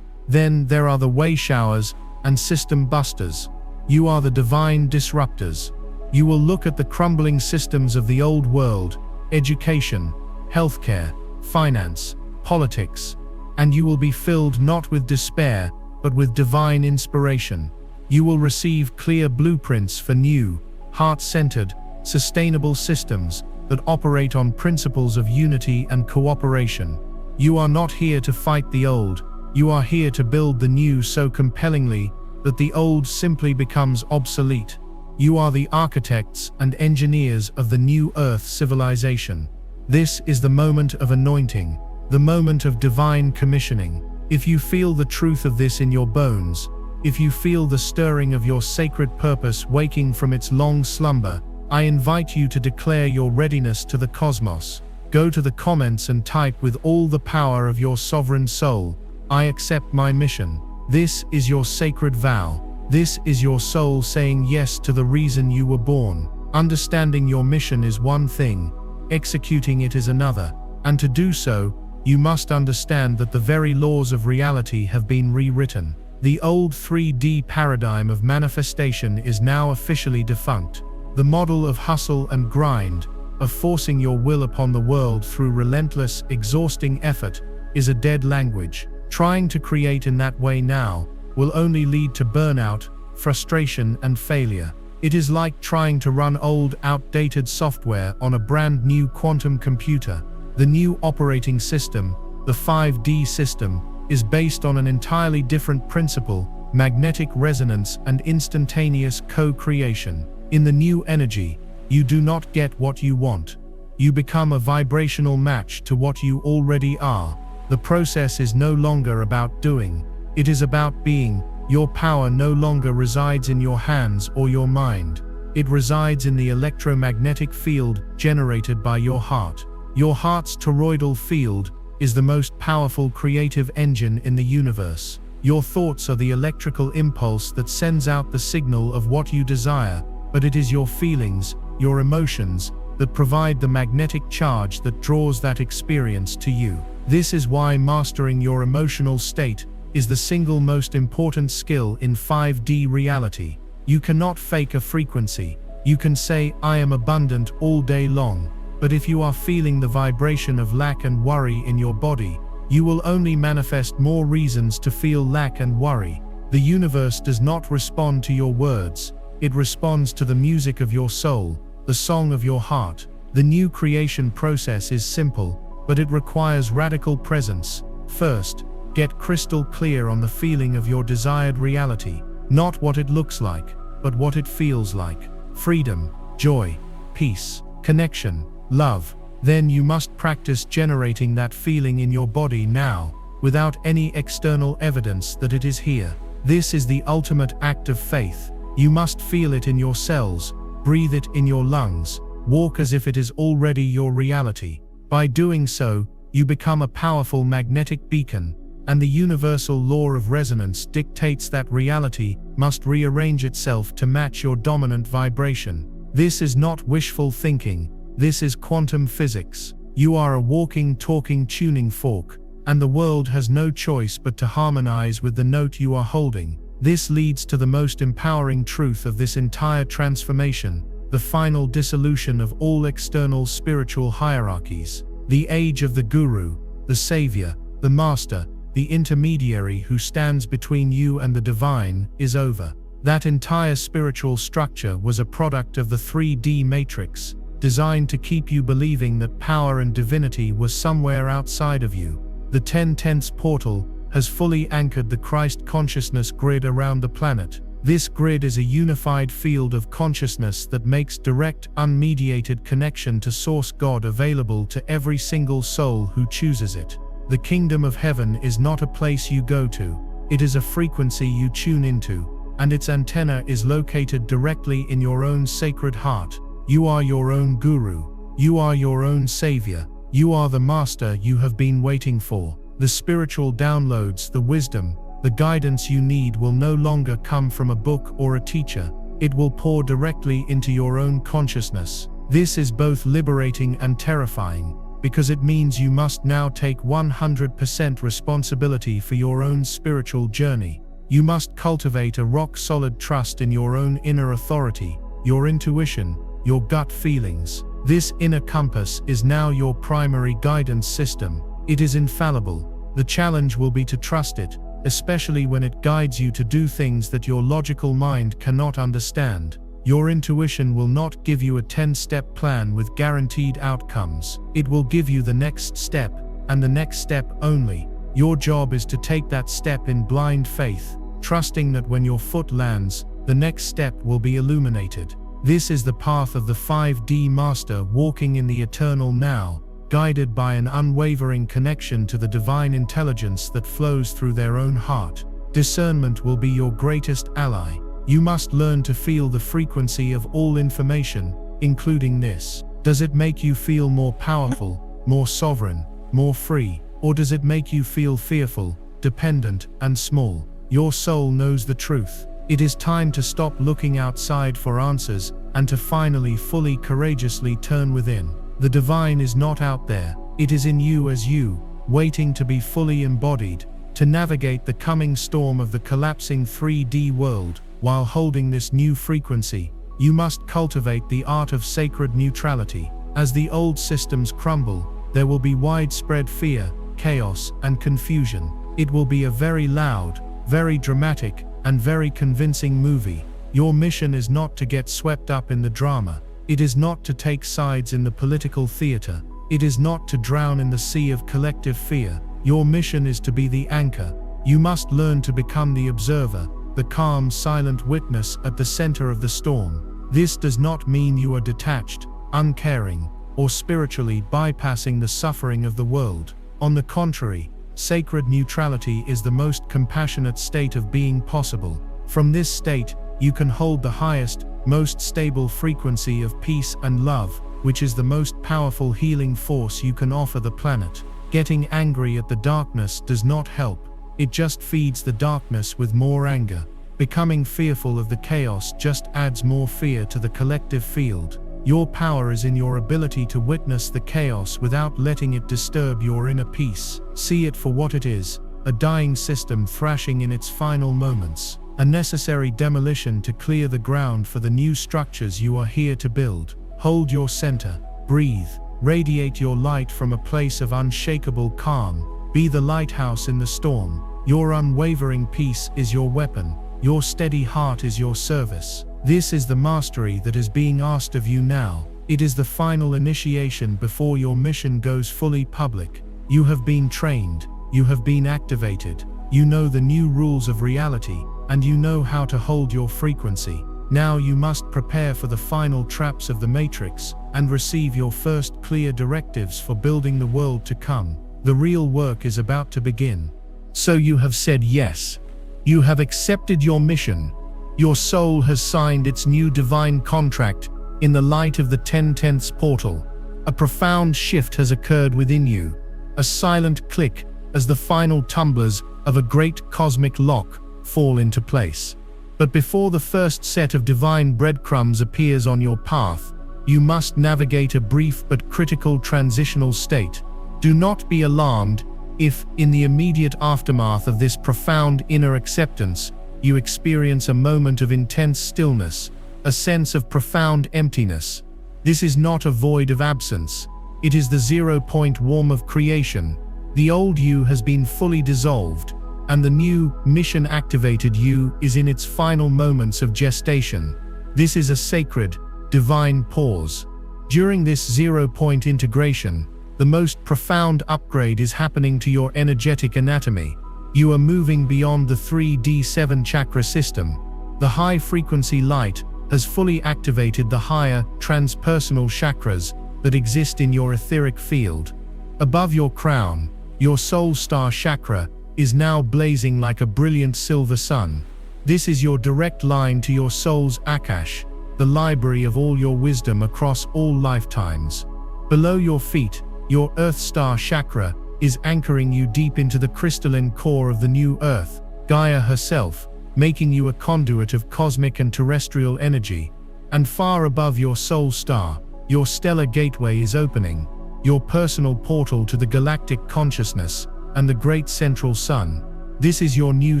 A: Then there are the way showers and system busters. You are the divine disruptors. You will look at the crumbling systems of the old world, education, healthcare, finance, politics, and you will be filled not with despair, but with divine inspiration. You will receive clear blueprints for new, heart-centered, sustainable systems that operate on principles of unity and cooperation. You are not here to fight the old, you are here to build the new so compellingly that the old simply becomes obsolete. You are the architects and engineers of the new Earth civilization. This is the moment of anointing, the moment of divine commissioning. If you feel the truth of this in your bones, if you feel the stirring of your sacred purpose waking from its long slumber, I invite you to declare your readiness to the cosmos. Go to the comments and type with all the power of your sovereign soul, I accept my mission. This is your sacred vow. This is your soul saying yes to the reason you were born. Understanding your mission is one thing, executing it is another, and to do so, you must understand that the very laws of reality have been rewritten. The old 3D paradigm of manifestation is now officially defunct. The model of hustle and grind, of forcing your will upon the world through relentless, exhausting effort, is a dead language. Trying to create in that way now will only lead to burnout, frustration, and failure. It is like trying to run old, outdated software on a brand new quantum computer. The new operating system, the 5D system, is based on an entirely different principle, magnetic resonance and instantaneous co-creation. In the new energy, you do not get what you want. You become a vibrational match to what you already are. The process is no longer about doing. It is about being. Your power no longer resides in your hands or your mind. It resides in the electromagnetic field generated by your heart. Your heart's toroidal field is the most powerful creative engine in the universe. Your thoughts are the electrical impulse that sends out the signal of what you desire, but it is your feelings, your emotions, that provide the magnetic charge that draws that experience to you. This is why mastering your emotional state is the single most important skill in 5D reality. You cannot fake a frequency. You can say, I am abundant all day long, but if you are feeling the vibration of lack and worry in your body, you will only manifest more reasons to feel lack and worry. The universe does not respond to your words. It responds to the music of your soul, the song of your heart. The new creation process is simple, but it requires radical presence. First, get crystal clear on the feeling of your desired reality, not what it looks like, but what it feels like. Freedom, joy, peace, connection, love. Then you must practice generating that feeling in your body now, without any external evidence that it is here. This is the ultimate act of faith. You must feel it in your cells, breathe it in your lungs, walk as if it is already your reality. By doing so, you become a powerful magnetic beacon, and the universal law of resonance dictates that reality must rearrange itself to match your dominant vibration. This is not wishful thinking, this is quantum physics. You are a walking, talking tuning fork, and the world has no choice but to harmonize with the note you are holding. This leads to the most empowering truth of this entire transformation, the final dissolution of all external spiritual hierarchies. The age of the guru, the savior, the master, the intermediary who stands between you and the divine, is over. That entire spiritual structure was a product of the 3D matrix, designed to keep you believing that power and divinity was somewhere outside of you. The 10/10 portal has fully anchored the Christ consciousness grid around the planet. This grid is a unified field of consciousness that makes direct, unmediated connection to Source God available to every single soul who chooses it. The kingdom of heaven is not a place you go to. It is a frequency you tune into, and its antenna is located directly in your own sacred heart. You are your own guru. You are your own savior. You are the master you have been waiting for. The spiritual downloads, the wisdom, the guidance you need will no longer come from a book or a teacher. It will pour directly into your own consciousness. This is both liberating and terrifying, because it means you must now take 100% responsibility for your own spiritual journey. You must cultivate a rock-solid trust in your own inner authority, your intuition, your gut feelings. This inner compass is now your primary guidance system. It is infallible. The challenge will be to trust it, especially when it guides you to do things that your logical mind cannot understand. Your intuition will not give you a 10-step plan with guaranteed outcomes. It will give you the next step, and the next step only. Your job is to take that step in blind faith, trusting that when your foot lands, the next step will be illuminated. This is the path of the 5D master walking in the eternal now, guided by an unwavering connection to the divine intelligence that flows through their own heart. Discernment will be your greatest ally. You must learn to feel the frequency of all information, including this. Does it make you feel more powerful, more sovereign, more free, or does it make you feel fearful, dependent, and small? Your soul knows the truth. It is time to stop looking outside for answers and to finally fully courageously turn within. The divine is not out there. It is in you as you, waiting to be fully embodied, to navigate the coming storm of the collapsing 3D world. While holding this new frequency, you must cultivate the art of sacred neutrality. As the old systems crumble, there will be widespread fear, chaos, and confusion. It will be a very loud, very dramatic, and very convincing movie. Your mission is not to get swept up in the drama. It is not to take sides in the political theater. It is not to drown in the sea of collective fear. Your mission is to be the anchor. You must learn to become the observer, the calm, silent witness at the center of the storm. This does not mean you are detached, uncaring, or spiritually bypassing the suffering of the world. On the contrary, sacred neutrality is the most compassionate state of being possible. From this state, you can hold the highest, most stable frequency of peace and love, which is the most powerful healing force you can offer the planet. Getting angry at the darkness does not help. It just feeds the darkness with more anger. Becoming fearful of the chaos just adds more fear to the collective field. Your power is in your ability to witness the chaos without letting it disturb your inner peace. See it for what it is, a dying system thrashing in its final moments, a necessary demolition to clear the ground for the new structures you are here to build. Hold your center, breathe, radiate your light from a place of unshakable calm. Be the lighthouse in the storm. Your unwavering peace is your weapon. Your steady heart is your service. This is the mastery that is being asked of you now. It is the final initiation before your mission goes fully public. You have been trained. You have been activated. You know the new rules of reality, and you know how to hold your frequency. Now you must prepare for the final traps of the Matrix, and receive your first clear directives for building the world to come. The real work is about to begin. So you have said yes. You have accepted your mission. Your soul has signed its new divine contract in the light of the 10/10ths portal. A profound shift has occurred within you. A silent click as the final tumblers of a great cosmic lock fall into place. But before the first set of divine breadcrumbs appears on your path, you must navigate a brief but critical transitional state. Do not be alarmed if, in the immediate aftermath of this profound inner acceptance, you experience a moment of intense stillness, a sense of profound emptiness. This is not a void of absence. It is the 0-point warm of creation. The old you has been fully dissolved, and the new, mission-activated you is in its final moments of gestation. This is a sacred, divine pause. During this 0-point integration, the most profound upgrade is happening to your energetic anatomy. You are moving beyond the 3D 7 chakra system. The high-frequency light has fully activated the higher, transpersonal chakras that exist in your etheric field. Above your crown, your soul star chakra is now blazing like a brilliant silver sun. This is your direct line to your soul's Akash, the library of all your wisdom across all lifetimes. Below your feet, your Earth Star chakra is anchoring you deep into the crystalline core of the new Earth, Gaia herself, making you a conduit of cosmic and terrestrial energy. And far above your soul star, your stellar gateway is opening, your personal portal to the galactic consciousness and the great central sun. This is your new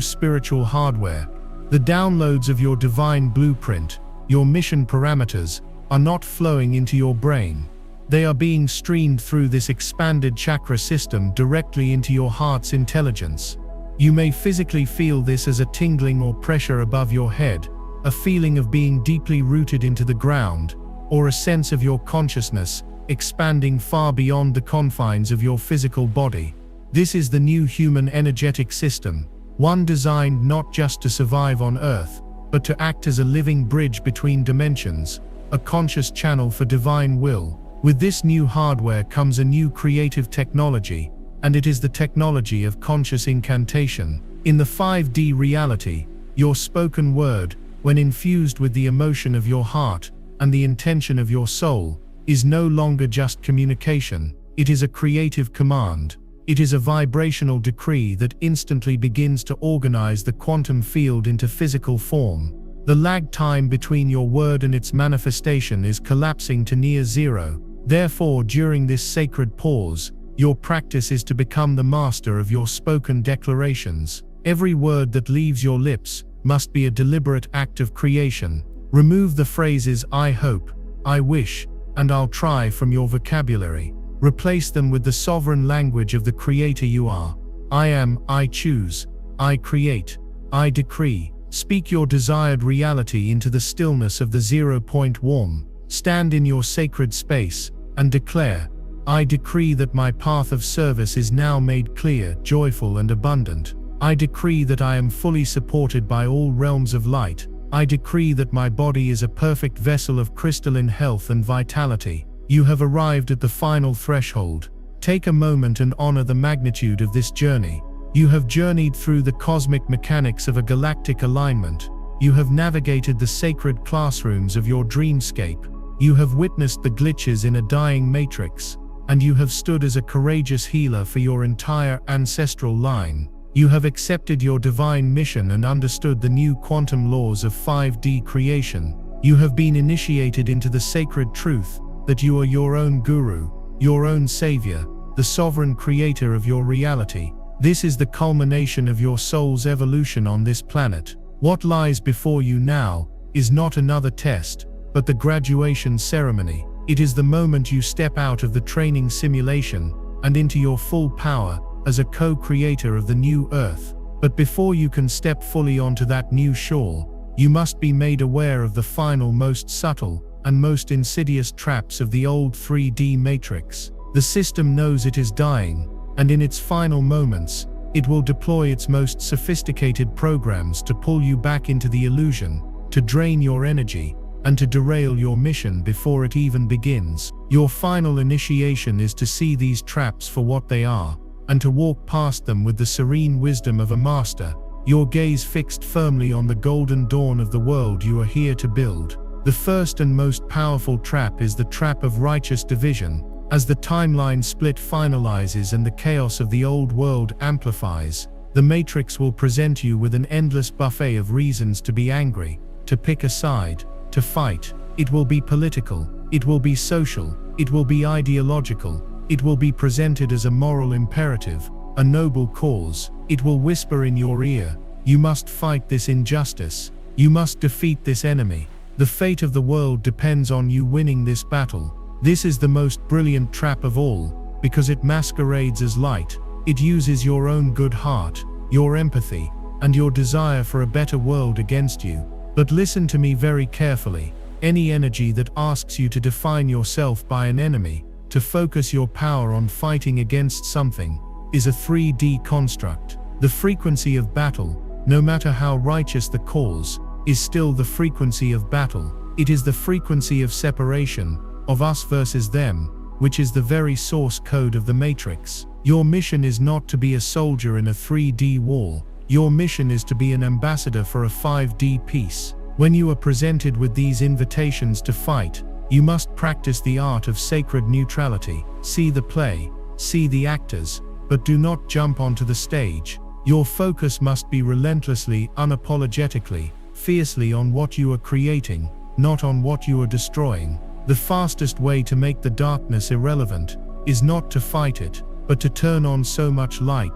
A: spiritual hardware. The downloads of your divine blueprint, your mission parameters, are not flowing into your brain. They are being streamed through this expanded chakra system directly into your heart's intelligence. You may physically feel this as a tingling or pressure above your head, a feeling of being deeply rooted into the ground, or a sense of your consciousness expanding far beyond the confines of your physical body. This is the new human energetic system, one designed not just to survive on Earth, but to act as a living bridge between dimensions, a conscious channel for divine will. With this new hardware comes a new creative technology, and it is the technology of conscious incantation. In the 5D reality, your spoken word, when infused with the emotion of your heart and the intention of your soul, is no longer just communication. It is a creative command. It is a vibrational decree that instantly begins to organize the quantum field into physical form. The lag time between your word and its manifestation is collapsing to near zero. Therefore, during this sacred pause, your practice is to become the master of your spoken declarations. Every word that leaves your lips must be a deliberate act of creation. Remove the phrases "I hope," "I wish," and "I'll try" from your vocabulary. Replace them with the sovereign language of the creator you are. I am, I choose, I create, I decree. Speak your desired reality into the stillness of the 0-point warm. Stand in your sacred space and declare, I decree that my path of service is now made clear, joyful and abundant. I decree that I am fully supported by all realms of light. I decree that my body is a perfect vessel of crystalline health and vitality. You have arrived at the final threshold. Take a moment and honor the magnitude of this journey. You have journeyed through the cosmic mechanics of a galactic alignment. You have navigated the sacred classrooms of your dreamscape. You have witnessed the glitches in a dying matrix, and you have stood as a courageous healer for your entire ancestral line. You have accepted your divine mission and understood the new quantum laws of 5D creation. You have been initiated into the sacred truth that you are your own guru, your own savior, the sovereign creator of your reality. This is the culmination of your soul's evolution on this planet. What lies before you now is not another test, but the graduation ceremony. It is the moment you step out of the training simulation and into your full power as a co-creator of the new Earth. But before you can step fully onto that new shore, you must be made aware of the final, most subtle and most insidious traps of the old 3D matrix. The system knows it is dying, and in its final moments, it will deploy its most sophisticated programs to pull you back into the illusion, to drain your energy, and to derail your mission before it even begins. Your final initiation is to see these traps for what they are, and to walk past them with the serene wisdom of a master, your gaze fixed firmly on the golden dawn of the world you are here to build. The first and most powerful trap is the trap of righteous division. As the timeline split finalizes and the chaos of the old world amplifies, the Matrix will present you with an endless buffet of reasons to be angry, to pick a side, to fight. It will be political, it will be social, it will be ideological, it will be presented as a moral imperative, a noble cause. It will whisper in your ear, you must fight this injustice, you must defeat this enemy. The fate of the world depends on you winning this battle. This is the most brilliant trap of all, because it masquerades as light. It uses your own good heart, your empathy, and your desire for a better world against you. But listen to me very carefully. Any energy that asks you to define yourself by an enemy, to focus your power on fighting against something, is a 3D construct. The frequency of battle, no matter how righteous the cause, is still the frequency of battle. It is the frequency of separation, of us versus them, which is the very source code of the Matrix. Your mission is not to be a soldier in a 3D war. Your mission is to be an ambassador for a 5D peace. When you are presented with these invitations to fight, you must practice the art of sacred neutrality. See the play, see the actors, but do not jump onto the stage. Your focus must be relentlessly, unapologetically, fiercely on what you are creating, not on what you are destroying. The fastest way to make the darkness irrelevant is not to fight it, but to turn on so much light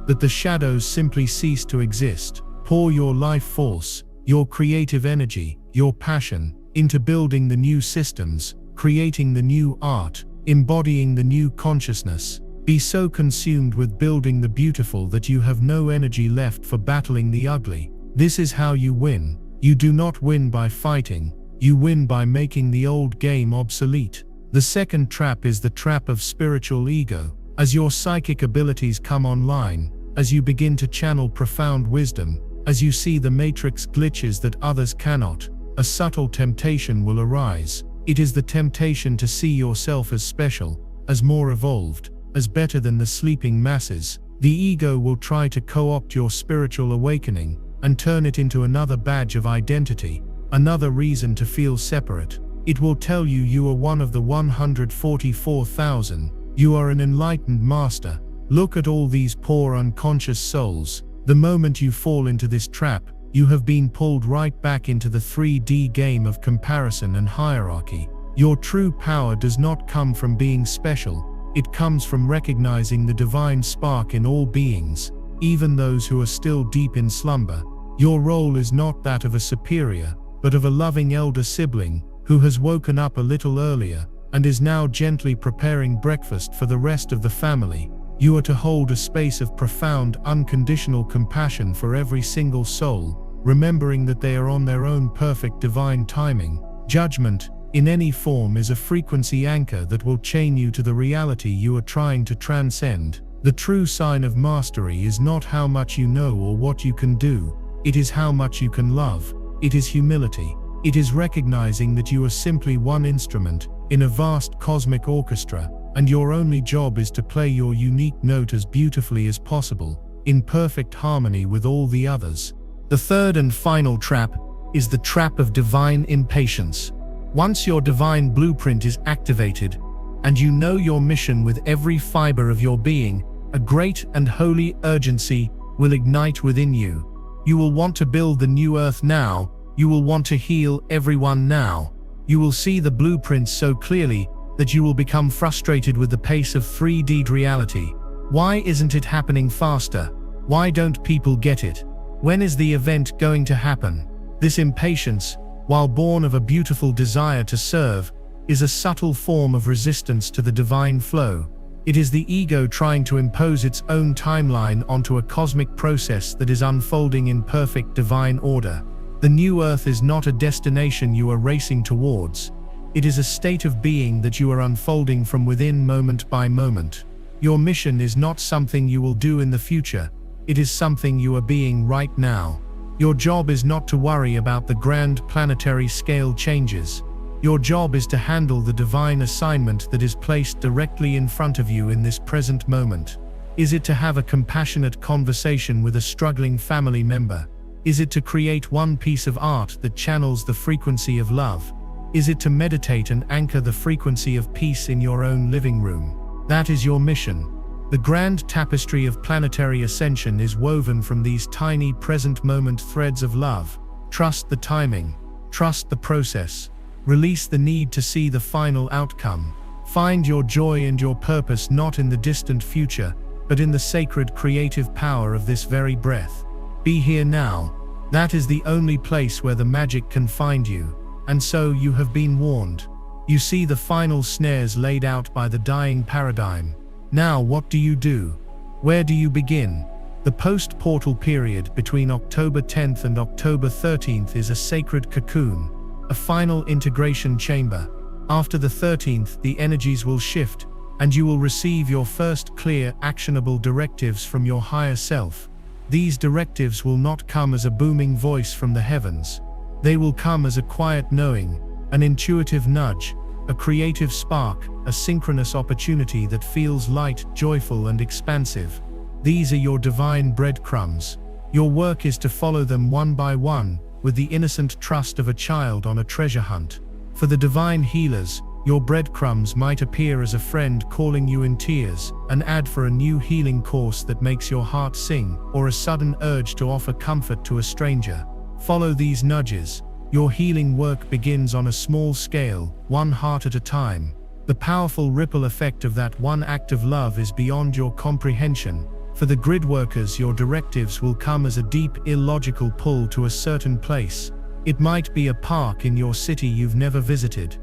A: that the shadows simply cease to exist. Pour your life force, your creative energy, your passion, into building the new systems, creating the new art, embodying the new consciousness. Be so consumed with building the beautiful that you have no energy left for battling the ugly. This is how you win. You do not win by fighting, you win by making the old game obsolete. The second trap is the trap of spiritual ego. As your psychic abilities come online, as you begin to channel profound wisdom, as you see the matrix glitches that others cannot, a subtle temptation will arise. It is the temptation to see yourself as special, as more evolved, as better than the sleeping masses. The ego will try to co-opt your spiritual awakening and turn it into another badge of identity, another reason to feel separate. It will tell you you are one of the 144,000. You are an enlightened master. Look at all these poor unconscious souls. The moment you fall into this trap, you have been pulled right back into the 3D game of comparison and hierarchy. Your true power does not come from being special. It comes from recognizing the divine spark in all beings, even those who are still deep in slumber. Your role is not that of a superior, but of a loving elder sibling who has woken up a little earlier and is now gently preparing breakfast for the rest of the family. You are to hold a space of profound, unconditional compassion for every single soul, remembering that they are on their own perfect divine timing. Judgment, in any form, is a frequency anchor that will chain you to the reality you are trying to transcend. The true sign of mastery is not how much you know or what you can do. It is how much you can love. It is humility. It is recognizing that you are simply one instrument in a vast cosmic orchestra, and your only job is to play your unique note as beautifully as possible, in perfect harmony with all the others. The third and final trap is the trap of divine impatience. Once your divine blueprint is activated, and you know your mission with every fiber of your being, a great and holy urgency will ignite within you. You will want to build the new earth now. You will want to heal everyone now. You will see the blueprints so clearly that you will become frustrated with the pace of 3D reality. Why isn't it happening faster? Why don't people get it? When is the event going to happen? This impatience, while born of a beautiful desire to serve, is a subtle form of resistance to the divine flow. It is the ego trying to impose its own timeline onto a cosmic process that is unfolding in perfect divine order. The new earth is not a destination you are racing towards. It is a state of being that you are unfolding from within moment by moment. Your mission is not something you will do in the future. It is something you are being right now. Your job is not to worry about the grand planetary scale changes. Your job is to handle the divine assignment that is placed directly in front of you in this present moment. Is it to have a compassionate conversation with a struggling family member? Is it to create one piece of art that channels the frequency of love? Is it to meditate and anchor the frequency of peace in your own living room? That is your mission. The grand tapestry of planetary ascension is woven from these tiny present moment threads of love. Trust the timing. Trust the process. Release the need to see the final outcome. Find your joy and your purpose not in the distant future, but in the sacred creative power of this very breath. Be here now. That is the only place where the magic can find you. And so you have been warned. You see the final snares laid out by the dying paradigm. Now what do you do? Where do you begin? The post-portal period between October 10th and October 13th is a sacred cocoon, a final integration chamber. After the 13th, the energies will shift, and you will receive your first clear, actionable directives from your higher self. These directives will not come as a booming voice from the heavens. They will come as a quiet knowing, an intuitive nudge, A creative spark, a synchronous opportunity that feels light, joyful, and expansive. These are your divine breadcrumbs. Your work is to follow them one by one, with the innocent trust of a child on a treasure hunt. For the divine healers, your breadcrumbs might appear as a friend calling you in tears, an ad for a new healing course that makes your heart sing, or a sudden urge to offer comfort to a stranger. Follow these nudges. Your healing work begins on a small scale, one heart at a time. The powerful ripple effect of that one act of love is beyond your comprehension. For the grid workers, your directives will come as a deep, illogical pull to a certain place. It might be a park in your city you've never visited,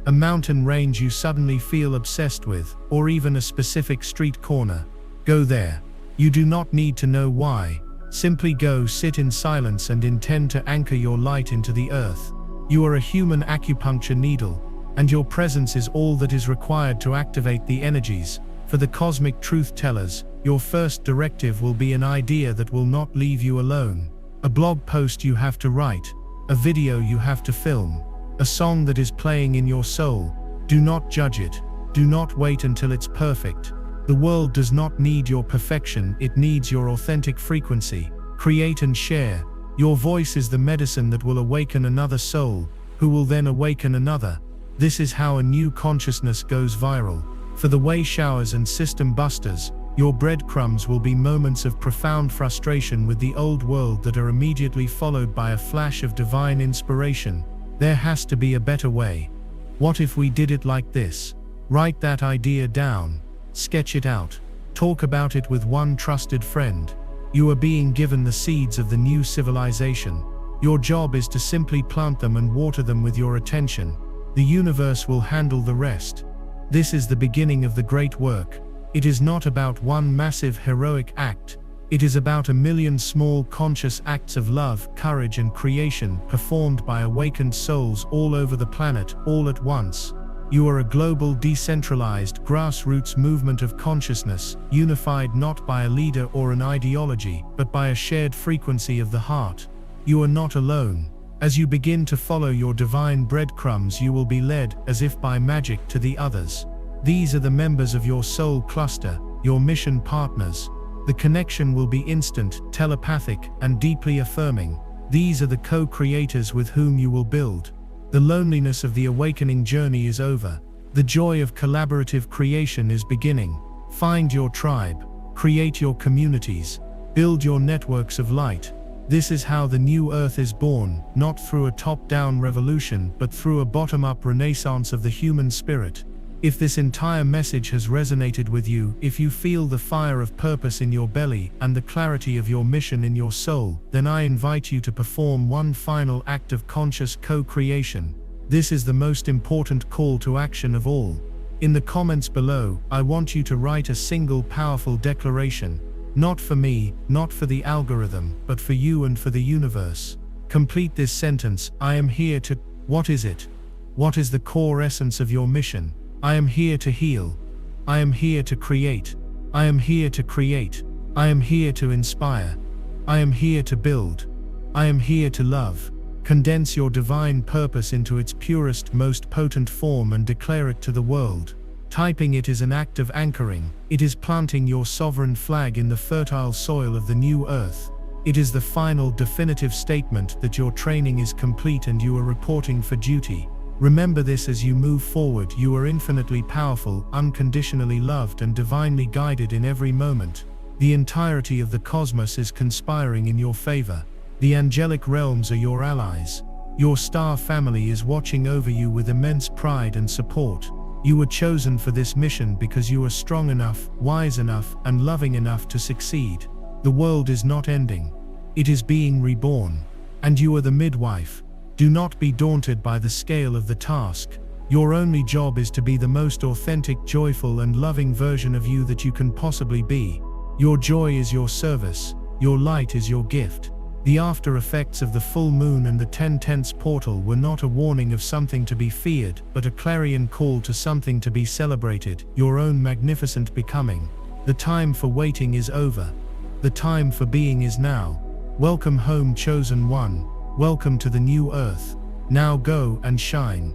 A: a mountain range you suddenly feel obsessed with, or even a specific street corner. Go there. You do not need to know why. Simply go, sit in silence, and intend to anchor your light into the earth. You are a human acupuncture needle, and your presence is all that is required to activate the energies. For the cosmic truth tellers, your first directive will be an idea that will not leave you alone. A blog post you have to write, a video you have to film, a song that is playing in your soul. Do not judge it. Do not wait until it's perfect. The world does not need your perfection, it needs your authentic frequency. Create and share. Your voice is the medicine that will awaken another soul, who will then awaken another. This is how a new consciousness goes viral. For the way showers and system busters, your breadcrumbs will be moments of profound frustration with the old world that are immediately followed by a flash of divine inspiration. There has to be a better way. What if we did it like this? Write that idea down. Sketch it out. Talk about it with one trusted friend. You are being given the seeds of the new civilization. Your job is to simply plant them and water them with your attention. The universe will handle the rest. This is the beginning of the great work. It is not about one massive heroic act. It is about a million small conscious acts of love, courage, and creation performed by awakened souls all over the planet, all at once. You are a global, decentralized, grassroots movement of consciousness, unified not by a leader or an ideology, but by a shared frequency of the heart. You are not alone. As you begin to follow your divine breadcrumbs, you will be led, as if by magic, to the others. These are the members of your soul cluster, your mission partners. The connection will be instant, telepathic, and deeply affirming. These are the co-creators with whom you will build. The loneliness of the awakening journey is over. The joy of collaborative creation is beginning. Find your tribe. Create your communities. Build your networks of light. This is how the new earth is born, not through a top-down revolution, but through a bottom-up renaissance of the human spirit. If this entire message has resonated with you, if you feel the fire of purpose in your belly and the clarity of your mission in your soul, then I invite you to perform one final act of conscious co-creation. This is the most important call to action of all. In the comments below, I want you to write a single powerful declaration. Not for me, not for the algorithm, but for you and for the universe. Complete this sentence: I am here to... What is it? What is the core essence of your mission? I am here to heal. I am here to create. I am here to create. I am here to inspire. I am here to build. I am here to love. Condense your divine purpose into its purest, most potent form and declare it to the world. Typing it is an act of anchoring. It is planting your sovereign flag in the fertile soil of the new earth. It is the final, definitive statement that your training is complete and you are reporting for duty. Remember this as you move forward. You are infinitely powerful, unconditionally loved, and divinely guided in every moment. The entirety of the cosmos is conspiring in your favor. The angelic realms are your allies. Your star family is watching over you with immense pride and support. You were chosen for this mission because you are strong enough, wise enough, and loving enough to succeed. The world is not ending. It is being reborn. And you are the midwife. Do not be daunted by the scale of the task. Your only job is to be the most authentic, joyful, and loving version of you that you can possibly be. Your joy is your service. Your light is your gift. The after effects of the full moon and the 10/10 portal were not a warning of something to be feared, but a clarion call to something to be celebrated, your own magnificent becoming. The time for waiting is over. The time for being is now. Welcome home, chosen one. Welcome to the new earth. Now go and shine.